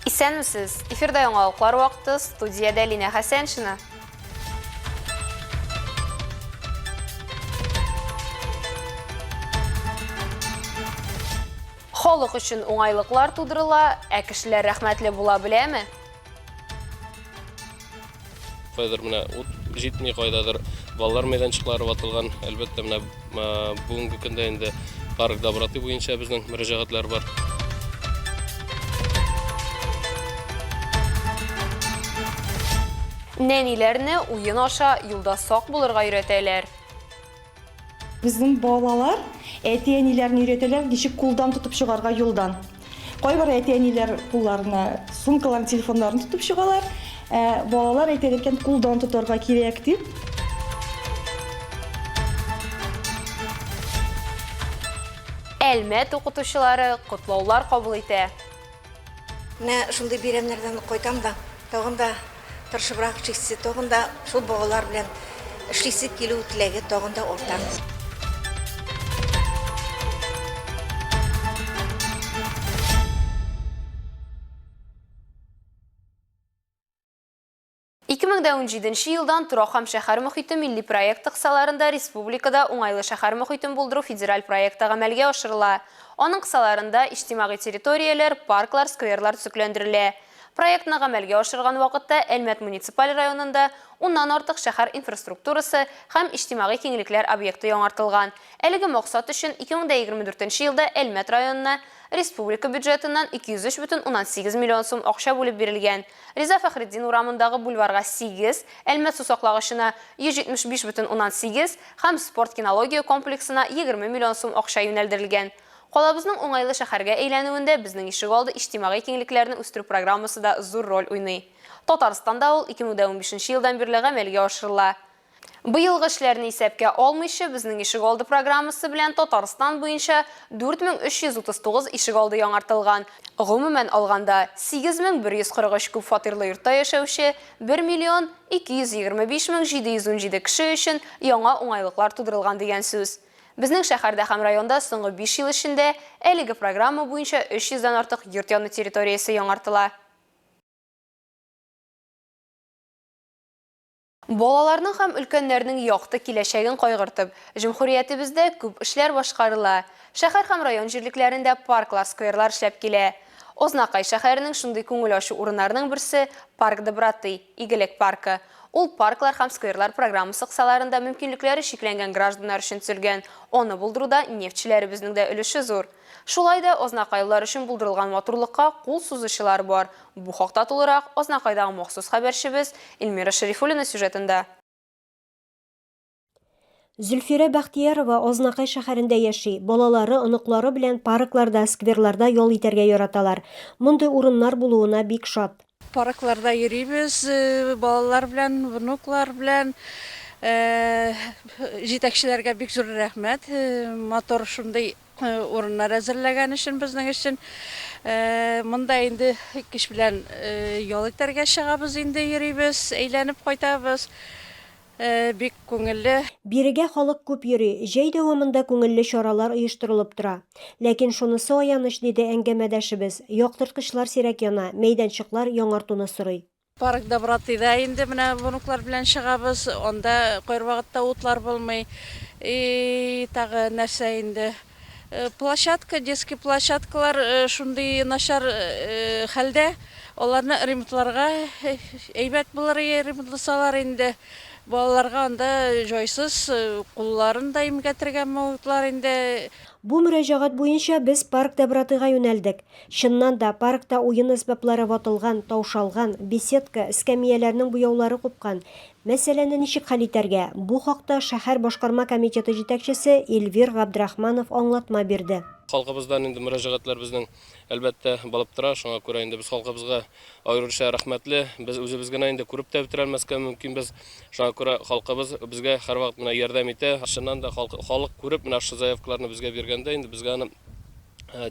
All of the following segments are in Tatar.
Исәнмесез? Эфирда яңалыклар вакыты, студиядә Лина Хәсәншина. Халык өчен уңайлыклар тудырыла, ә кешеләр рәхмәтле була беләме? Кайдыр менә ут җитми, кайдадыр балалар мәйданчыклары ватылган. Әлбәттә, менә бүгенге көндә инде парк доброты буенча безнең мөрәҗәгатьләр бар. Нәниләрне уен аша юлда сак булырга өйрәтәләр. Безнең балалар әти-әниләрне өйрәтәләр, ничек кулдан тотып чыгарга юлдан. Кайбер әти-әниләр кулларына сумкаларын, телефоннарын тотып чыгалар. Балалар әйтәләр икән, кулдан тотарга кирәк дип. Әлмәт укытучылары котлаулар кабул итә. Менә шундый бәйрәмнәрдән кайтам да, тагын да тырышыбрак эшлисе, тагын да шул балалар белән эшлисе килү теләге тагын да арта. Елдан Торак һәм шәһәр мөхите милли проекты кысаларында республикада уңайлы шәһәр мөхитен булдыру федераль проекты гамәлгә ашырыла. Аның кысаларында иҗтимагый территорияләр, парклар, скверлар төзекләндерелә. Проектны гамәлгә ашырган вакытта Әлмәт муниципаль районында 10ннан артык шәһәр инфраструктурасы һәм иҗтимагый киңлекләр объекты яңартылган. Әлеге максат өчен 2024 елда Әлмәт районына республика бюджетыннан 203,8 миллион сум акча бүлеп бирелгән. Риза Фәхретдин урамындагы бульварга 8, Әлмәт сусаклагычына 175,8 һәм спорт кинология комплексына 20 миллион сум акча юнәлдерелгән. Калабызның уңайлы шәһәргә әйләнүендә безнең ишегалды иҗтимагый киңлекләрне үстерү программасы да зур роль уйный. Татарстанда ул 2015 елдан бирле гамәлгә ашырыла. Быелгы эшләрне исәпкә алмыйча, безнең ишегалды программасы белән Татарстан буенча 4339 ишегалды яңартылган. Гомумән алганда 8143 күп фатирлы йортта яшәүче 1,225,717 кеше өчен яңа уңайлыклар тудырылган дигән сүз. Безнең шәһәрдә һәм районда соңгы 5 ел эчендә әлеге программа буенча 300-дан артык йорт яны территориясе яңартыла. Балаларның һәм өлкәннәрнең якты киләчәген кайгыртып, җөмһүриятебездә күп эшләр башкарыла. Шәһәр һәм район җирлекләрендә парклар, скверлар эшләп килә. Ознакай шәһәренең шундый күңел ачу урыннарының берсе Парк Доброты, Игелек паркы. Ул парклар һәм скверлар программасы кысаларында мөмкинлекләре шикләнгән гражданнар өчен төзелгән. Аны булдыруда нефтчеләребезнең дә өлеше зур. Шулай да Ознакайлар өчен булдырылган матурлыкка кул сузучылар бар. Бу хакта тулырак Ознакайдагы махсус хәбәрчебез Эльмира Шәрифуллина сюжетында. Зөлфирә Бәхтиярова Ознакай шәһәрендә яши. Балалары, оныклары белән паркларда, скверларда ял итәргә яраталар. Мондый урыннар булуына бик шат. Паркларда йөрибез, балалар белән, внуклар белән. Җитәкчеләргә бик зур рәхмәт. Мотор шундый урыннар әзерләгән өчен безнең өчен. Монда инде кич белән ял итәргә чыгабыз, инде йөрибез, әйләнеп кайтабыз. Бик күңелле. Бирегә халык күп йөри, җәй дәвамында күңелле чаралар оештырылып тора. Ләкин шунысы аяныч, диде әңгәмәдәшебез. Яктырткычлар сирәк яна, мәйданчыклар яңартуны сорый. Парк Добротыйда инде менә внуклар белән чыгабыз, анда кайвакытта утлар булмый. Тагы нәрсә инде? Площадка, детский площадкалар шундый начар хәлдә. Аларны ремонтларга әйбәт булыр, ремонтласалар инде. Балаларга анда җайсыз кулларын да имгәтергән мавытлар инде. Бу мөрәҗәгать буенча без Парк Добротыйга юнәлдек. Чыннан да паркта уен әсбаплары ватылган, таушалган, беседка, эскәмияләрнең буяулары купкан. Мәсьәләне ничек хәл итәргә? Бу хакта шәһәр башкарма комитеты җитәкчесе Эльвир Габдрахманов аңлатма бирде. Халкыбыздан инде мөрәҗәгатьләр безнең әлбәттә булып тора. Шуңа күрә инде без халкыбызга аеруча рәхмәтле. Без үзебез генә инде күреп тә бетерәлмәскә мөмкин без. Шуңа күрә халкыбыз безгә һәрвакыт менә ярдәм итә. Шуннан да халык күреп менә шу заявкаларны безгә биргәндә инде безгә аны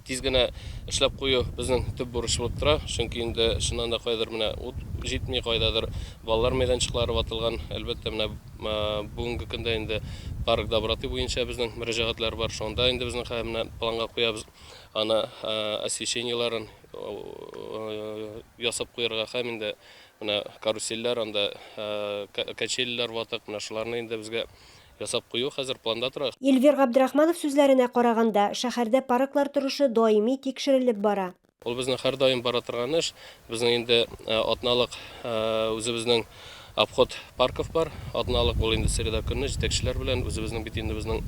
тиз генә эшләп кую безнең төп бурыч булып тора. Чөнки инде шуннан да кайдыр менә ут җитми, кайдадыр балалар мәйданчыклары ватылган. Әлбәттә, менә бүгенге көндә инде парк Доброты буенча безнең мөрәҗәгатьләр бар. Шунда инде безнең планга куябыз аны освещениеларын ясап куярга һәм инде менә карусельләр, анда качельләр ватык, менә шуларны инде безгә ясап кую хәзер планда тора. Эльвир Габдрахманов сүзләренә караганда, шәһәрдә парклар торышы даими тикшерелеп бара. Ул безнең һәрдаим бара торган эш. Безнең инде атналык үзебезнең обход парков бар. Атналык ул инде среда көнне җитәкчеләр белән үзебезнең бит инде безнең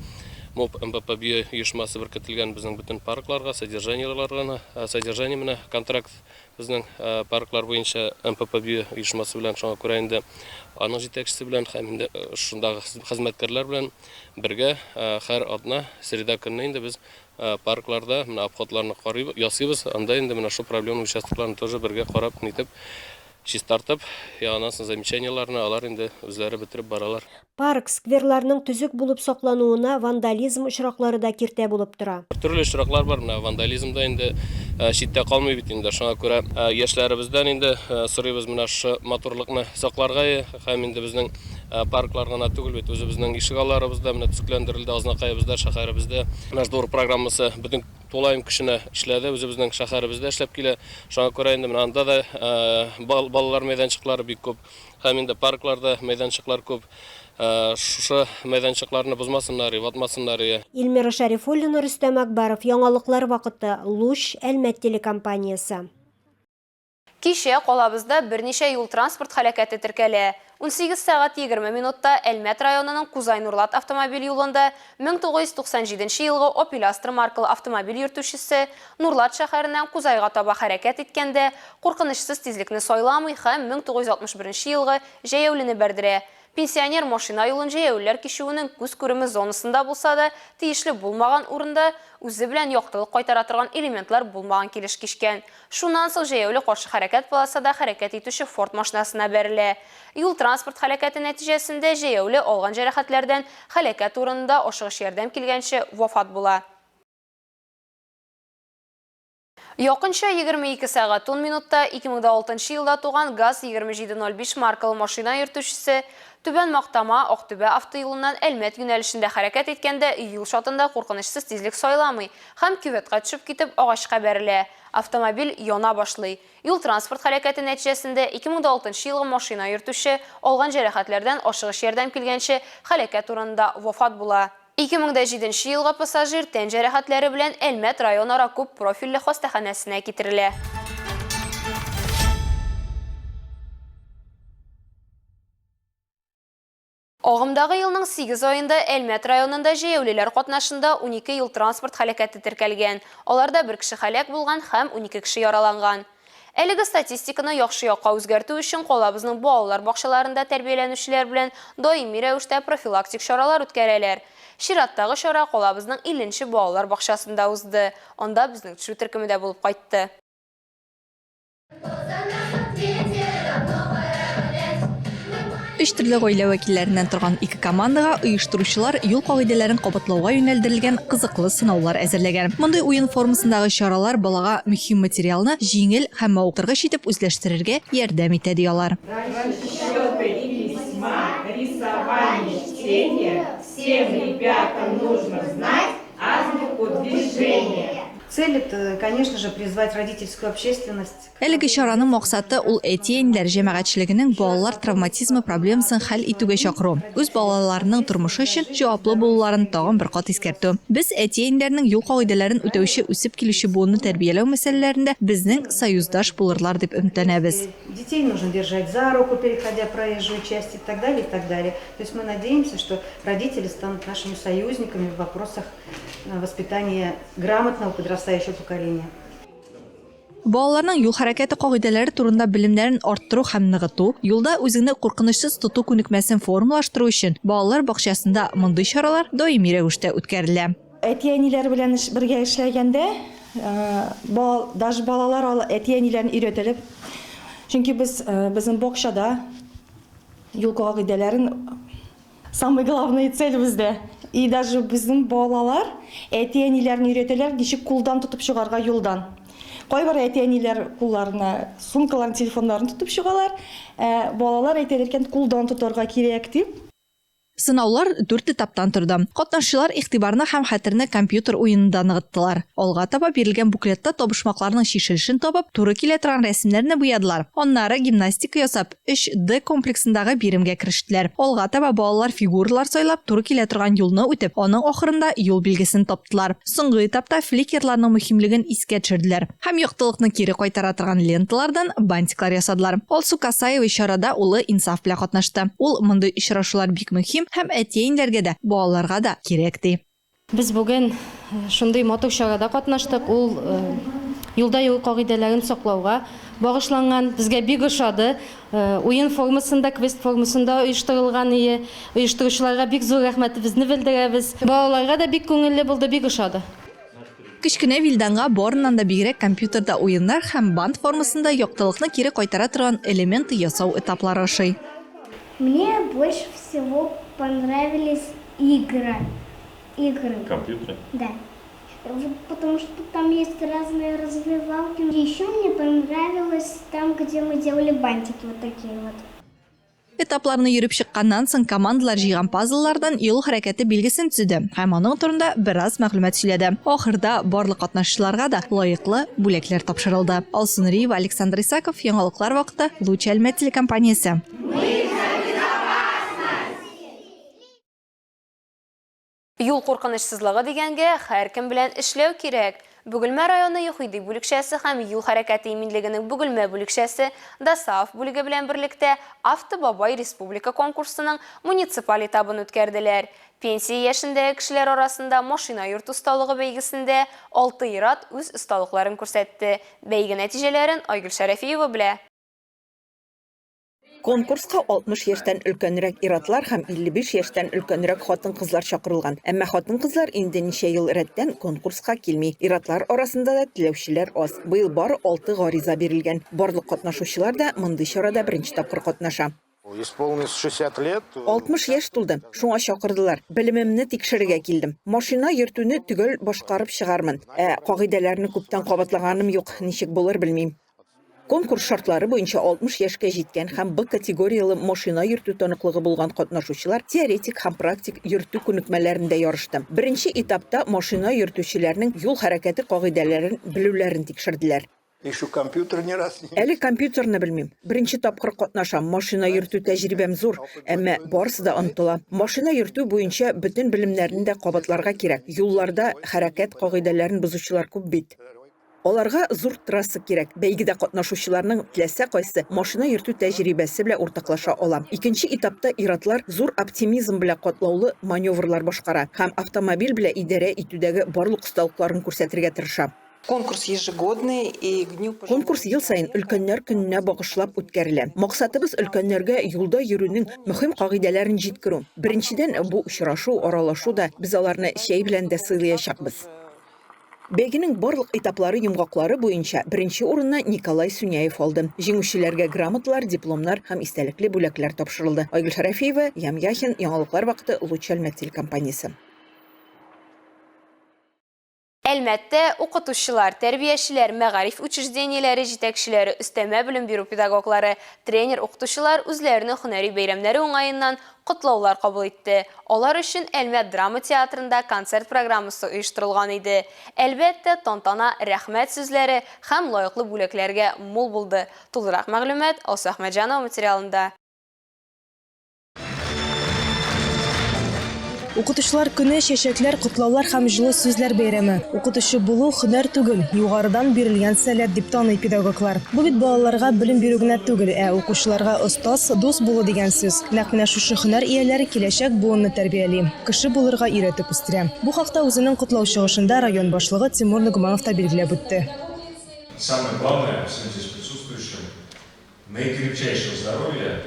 МОП МПП оешмасы беркетелгән безнең бөтен паркларга, содержание менә контракт безнең парклар буенча МПП оешмасы белән шуңа күрә инде аның җитәкчесе белән һәм инде шундагы хезмәткәрләр белән бергә һәр атна среда көнне инде без паркларда менә обходларны карыйбыз, ясыйбыз. Анда инде менә шу проблема участокларны тоже бергә карап нитеп чистартып, ягънасын замечанияларны алар инде үзләре бетереп баралар. Парк скверларның төзек булып саклануына вандализм очраклары да киртә булып тора. Төрле очраклар бар, менә вандализмда инде читтә калмый бит инде. Шуңа күрә яшьләребездән инде сорыйбыз менә шу матурлыкны сакларга һәм инде безнең парклар гына түгел бит, үзебезнең ишегалларыбызда менә төзекләндерелде, азнакаебызда, шәһәребездә Наждор программасы бөтен тулайым көченә эшләде, үзебезнең шәһәребездә эшләп килә. Шуңа күрә инде менә анда да балалар мәйданчыклары бик күп, һәм инде паркларда мәйданчыклар күп. Шушы мәйданчыкларны бузмасыннар, ватмасыннар. Илмира Шәрифуллина, Рөстәм Акбаров, яңалыклар вакыты, Луч, Әлмәт телекомпаниясе. Кичә калабызда берничә юл транспорт һәлакәте теркәлә. 18 сәгать 20 минутта Әлмәт районының Кузай-Нурлат автомобиль юлында 1997 елгы Opel Astra маркалы автомобиль йөртүчесе Нурлат шәһәреннән Кузайга таба хәрәкәт иткәндә куркынычсыз тизлекне сайламый һәм 1961 елгы җәяүлене бәрдерә. Пенсионер машина юлын җәяүләр кичүенең күз күреме зонасында булса да, тиешле булмаган урында үзе белән яктылык кайтара торган элементлар булмаган килеш кичкән. Шуннан соң җәяүле каршы хәрәкәт полосада хәрәкәт итүче Ford машинасына бәрелә. Юл транспорт хәрәкәте нәтиҗәсендә җәяүле алган җәрәхәтләрдән хәрәкәт урынында ашыгыш ярдәм килгәнче вафат була. Якынча 22 сәгать 10 минутта 2006 елда туган ГАЗ-2705 маркалы машина йөртүчесе Түбән Мактама Актүбә автоюлыннан Әлмәт юнәлешендә хәрәкәт иткәндә юл шатында куркынычсыз тизлек сайламый һәм кюветка төшеп китеп агачка бәрелә. Автомобиль яна башлый. Юл транспорт хәрәкәте нәтиҗәсендә 2006 елгы машина йөртүче алган җәрәхәтләрдән ашыгыш ярдәм килгәнче хәрәкәт урынында вафат була. 2007 елга пассажир тән җәрәхәтләре белән Әлмәт район ара күп профильле хастаханәсенә китерелә. Агымдагы елның 8 аенда Әлмәт районында җәяүлеләр катнашында 12 юл транспорт хәлакәте теркәлгән. Аларда 1 кеше хәлак булган һәм 12 кеше яраланган. Әлеге статистиканы яхшы якка үзгәртү өчен калабызның балалар бакчаларында тәрбияләнүчеләр белән даими рәвештә профилактик чаралар үткәрәләр. Чираттагы чара калабызның 50-нче балалар бакчасында узды. Анда безнең төшү төркемендә булып кайтты. 3 төрле гаилә вәкилләреннән торган 2 командага оештыручылар юл кагыйдәләрен кабатлауга юнәлдерелгән кызыклы сынаулар әзерләгән. Мондый уен формасындагы чаралар балага мөһим материалны җиңел һәм мавыктыргыч итеп үзләштерергә ярдәм итә диялар. Цель – это, конечно же, призвать родительскую общественность. Әлеге чараның максаты ул әтиәниләр җәмәгатьчелегенең балалар травматизмы проблемасын хәл итүгә чакыру. Үз балаларының тормышы өчен җаваплы булуларын тагын бер кат искәртү. Без әтиәниләрнең юл кагыйдәләрен үтәүче үсеп килүче буынны тәрбияләү мәсьәләләрендә безнең союздаш булырлар дип өметләнәбез. Детей нужно держать за руку, переходя проезжую часть и так далее, и так далее. То есть мы надеемся, что родители станут нашими союзниками в вопросах воспитания грамотного подрастающего поколения. Балаларның юл хәрәкәте кагыйдәләре турында белемнәрен арттыру һәм ныгыту, юлда үзеңне куркынычсыз тоту күнекмәсен формалаштыру өчен балалар бакчасында мондый чаралар даими рәвештә үткәрелә. Әтиәниләр белән бергә эшләгәндә, даже балалар әтиәниләрне өйрәтелеп, чөнки безнең бакчада юл кагыйдәләрен самый главный цель бездә. И даже безнең балалар әтиәниләрне өйрәтәләр, ничек кулдан тотып чыгарга юлдан. Кайбер әтиәниләр кулларына сумкаларын, телефоннарын тотып чыгалар, балалар әйтәләр икән, кулдан тотарга кирәк дип. Сынаулар 4 этаптан торды. Катнашчылар игътибарны һәм хәтерне компьютер уенында ныгыттылар. Алга таба бирелгән буклетта табышмакларның шишелешен табып, туры килә торган рәсемнәрне буядылар. Аннары гимнастика ясап, 3D комплексындагы биремгә керештеләр. Алга таба балалар фигуралар сайлап, туры килә торган юлны үтеп, аның ахырында юл билгесен таптылар. Соңгы этапта фликерларның мөһимлеген искә төшерделәр һәм яктылыкны кире кайтара торган ленталардан бантиклар ясадылар. Алсу Касаева чарада улы инсаф белән катнашты. Ул мондый очрашулар бик мөһим һәм әтиәннәргә дә, балаларга да кирәк ди. Без бүген шундый матур чарада катнаштык. Ул юлда юл кагыйдәләрен саклауга багышланган. Безгә бик ошады. Уен формасында, квест формасында оештырылган ие. Оештыручыларга бик зур рәхмәтебезне белдерәбез. Балаларга да бик күңелле булды, бик ошады. Кечкенә Вилданга барыннан да бигрәк компьютерда уеннар һәм банд формасында яктылыкны кире кайтара торган элемент ясау этаплары ошый. Мне больше всего понравились игры. Компьютеры? Да. Потому что там есть разные развивалки. Еще мне понравилось там, где мы делали бантики вот такие вот. Этапларны йөреп чыкканнан соң командалар җыйган пазллардан юл хәрәкәте билгесен төзеде һәм аның турында бераз мәгълүмат сөйләде. Ахырда барлык катнашчыларга да лаеклы бүләкләр тапшырылды. Алсун Риева, Александр Исаков, Яңалыклар вакыты, Луч Әлмәт телекомпаниясе. Юл куркынычсызлыгы дигәнгә һәркем белән эшләү кирәк. Бөгелмә районы Юхиди бүлекчәсе һәм юл хәрәкәте иминлегенең Бөгелмә бүлекчәсе ДАСАФ бүлеге белән берлектә Автобабай республика конкурсының муниципаль этабын үткәрделәр. Пенсия яшендәге кешеләр арасында машина йөртү осталыгы бәйгесендә 6 ират үз осталыкларын күрсәтте. Бәйге нәтиҗәләрен Айгөл Шәрәфиева белә. Конкурска 60 яшьтән өлкәнрәк иратлар һәм 55 яшьтән өлкәнрәк хатын-кызлар чакырылган. Әмма хатын-кызлар инде ничә ел рәттән конкурска килми. Иратлар арасында да теләүчеләр аз. Быел бары 6 гариза бирелгән. Барлык катнашучылар да мондый чарада беренче тапкыр катнаша. Исполнилось 60 лет. 60 яшь тулды. Шуңа чакырдылар. Белемемне тикшерергә килдем. Машина йөртүне төгәл башкарып чыгармын. Кагыйдәләрне күптән кабатлаганым юк. Ничек булыр белмим. Конкурс шартлары буенча 60 яшькә җиткән һәм Б категориялы машина йөртү таныклыгы булган катнашучылар теоретик һәм практик йөртү күнекмәләрендә ярышты. Беренче этапта машина йөртүчеләрнең юл хәрәкәте кагыйдәләрен белүләрен тикшерделәр. Әле компьютерны белмим. Беренче тапкыр катнашам. Машина йөртү тәҗрибәм зур, әмма барысы да онытыла. Машина йөртү буенча бөтен белемнәрне дә кабатларга кирәк. Юлларда хәрәкәт кагыйдәләрен бозучылар күп бит. Аларга зур трасса кирәк. Бәйгедә катнашучыларның теләсә кайсы машина йөртү тәҗрибәсе белән уртаклаша ала. Икенче этапта иратлар зур оптимизм белән катлаулы маневрлар башкара һәм автомобиль белән идарә итүдәге барлык осталыкларын күрсәтергә тырыша. Конкурс ежегодный и Конкурс ел сайын өлкәннәр көненә багышлап үткәрелә. Максатыбыз өлкәннәргә юлда йөрүнең мөһим кагыйдәләрен җиткерү. Беренчедән бу очрашу, аралашу да без аларны чәй белән дә сыйлаячакбыз. Бәйгенең барлык этаплары йомгаклары буенча беренче урынны Николай Сүняев алды. Җиңүчеләргә грамоталар, дипломнар һәм истәлекле бүләкләр тапшырылды. Айгөл Шәрәфиева, Яхин, Яңалыклар вакыты, Луч Әлмәт телекомпаниясе. Әлмәттә укытучылар, тәрбиячеләр, мәгариф учреждениеләре җитәкчеләре, өстәмә белем бирү педагоглары, тренер-укытучылар үзләренең һөнәри бәйрәмнәре уңаеннан котлаулар кабул итте. Алар өчен Әлмәт драма театрында концерт программасы оештырылган иде. Әлбәттә, тантана рәхмәт сүзләре һәм лаеклы бүләкләргә мул булды. Тулырак мәгълүмат Алсу Әхмәтҗанова материалында. Укытучылар көне, чәчәкләр, котлаулар һәм җылы сүзләр бәйрәме. Укытучы булу һөнәр түгел, югарыдан бирелгән сәләт дип таный педагоглар. Бу бит балаларга белем бирү генә түгел, укучыларга остаз, дус булу дигән сүз. Нәкъ менә шушы һөнәр ияләре киләчәк буынны тәрбияли, кеше булырга өйрәтеп үстерә. Бу хакта үзенең котлау чыгышында район башлыгы Тимур Нугманов та билгеләп үтте. Самое главное всем здесь присутствующим – наикрепчайшего здоровья,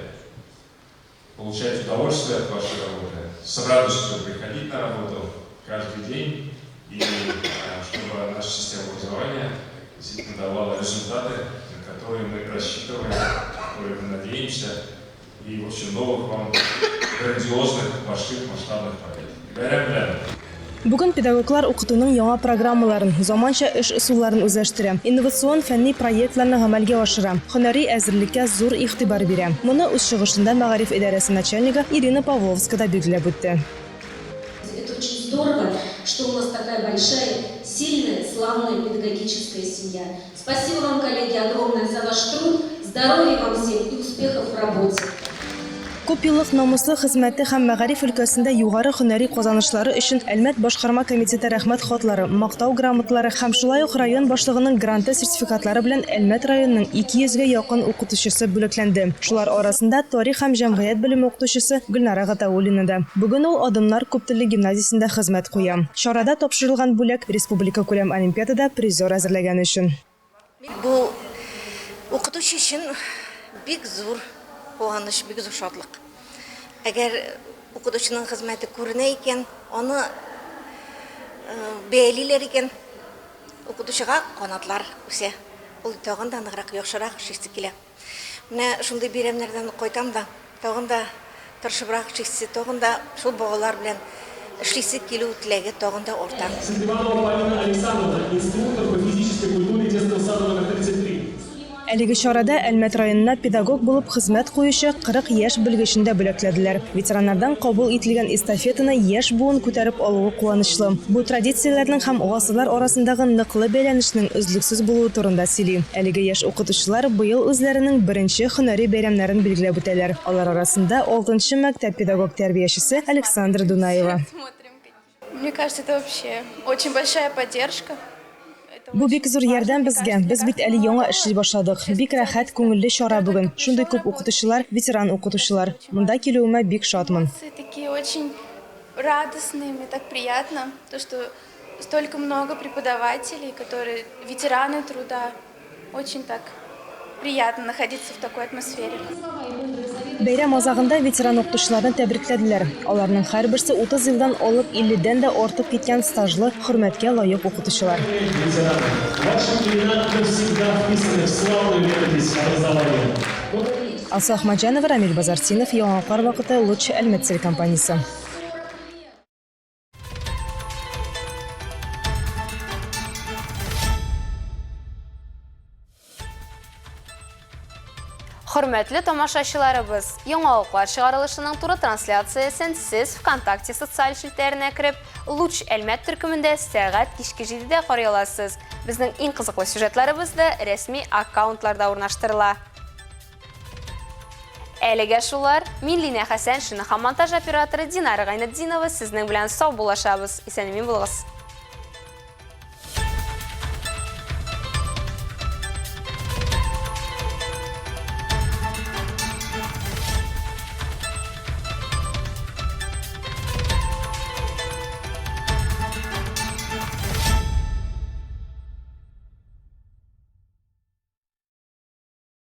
получать удовольствие от вашей работы, с радостью приходить на работу каждый день, и чтобы наша система образования действительно давала результаты, на которые мы рассчитываем, на которые мы надеемся, и в общем новых вам грандиозных, больших, масштабных побед. Бүген педагоглар укытуның яңа программаларын, заманча эш ысулларын үзләштерә, инновацион фәнни проектларны гамәлгә ашыра, һөнәри әзерлеккә зур игътибар бирә. Моны үз чыгышында Мәгариф идарәсе начальнигы Ирина Павловская билгеләп үтте. Это очень здорово, что у нас такая большая, сильная, славная педагогическая семья. Спасибо вам, коллеги, огромное за ваш труд. Здоровья вам всем и успехов в работе. Күп еллык намуслы хезмәте һәм мәгариф өлкәсендә югары һөнәри казанышлары өчен Әлмәт башкарма комитеты рәхмәт хатлары, мактау грамоталары һәм шулай ук район башлыгының гранты сертификатлары белән Әлмәт районының 200-гә якын укытучысы бүләкләнде. Шулар арасында тарих һәм җәмгыять белеме укытучысы Гөлнара Гатауллина да. Бүген ул Адымнар күптелле гимназиясендә хезмәт куя. Чарада тапшырылган бүләк республика күләм олимпиадада призер әзерләгән өчен. Бу укытучы өчен бик зур куаныч, бик зур шатлык. Әгәр укытучының хезмәте күренә икән, аны бәялиләр икән, укытучыга канатлар үсә. Ул тагын да ныграк, яхшырак эшлисе килә. Менә шундый бәйрәмнәрдән кайтам да, тагын да тырышыбрак эшлисе, тагын да шул балалар белән эшлисе килү теләге тагын да арта. Александровна, инструктор по физической культуре детского сада номер 33. Әлеге чарада Әлмәт районына педагог булып хезмәт куючы 40 яшь белгечендә бүләкләделәр. Ветераннардан кабул ителгән эстафетаны яшь буын күтәреп алуы куанычлы. Бу традицияләрнең һәм гасырлар арасындагы ныклы бәйләнешнең өзлексез булуы турында сөйли. Әлеге яшь укытучылар быел үзләренең беренче һөнәри бәйрәмнәрен билгеләп үтәләр. Алар арасында 6-нчы мәктәп педагог тәрбиячесе Александра Дунаева. Мне кажется, это вообще очень большая поддержка. Бу бик зур ярдәм безгә. Біз бит әле яңа эшли башладык. Бик рәхәт, күңелле чара бүген. Шундый күп укытучылар, ветеран укытучылар. Монда килүемә бик шатмын. Такие очень радостные, мне так приятно, то что столько много преподавателей, которые ветераны труда. Очень так приятно находиться в такой атмосфере. Бәйрәм азагында ветеран укытучыларны тәбрикләделәр. Аларның һәрберсе 30 елдан алып 50-дән дә артып киткән стажлы, хөрмәткә лаек укытучылар. Алса Ахмаджанова, Рамиль Базартинов, Яңакар вакыты, Лучше Әлмәт телекомпаниясе. Хөрмәтле тамашачыларыбыз, яңалыклар чыгарылышының туры трансляциясын сез ВКонтакте социаль шелтәренә кереп, Луч Әлмәт төркемендә сәгать кичке 7-дә карый аласыз. Безнең иң кызыклы сюжетларыбыз да рәсми аккаунтларда урнаштырыла. Әлегә шулар, мин Лина Хәсән, шуны һәм монтаж операторы Динара Гайнетдинова сезнең белән сау булашабыз. Исәнмин булыгыз.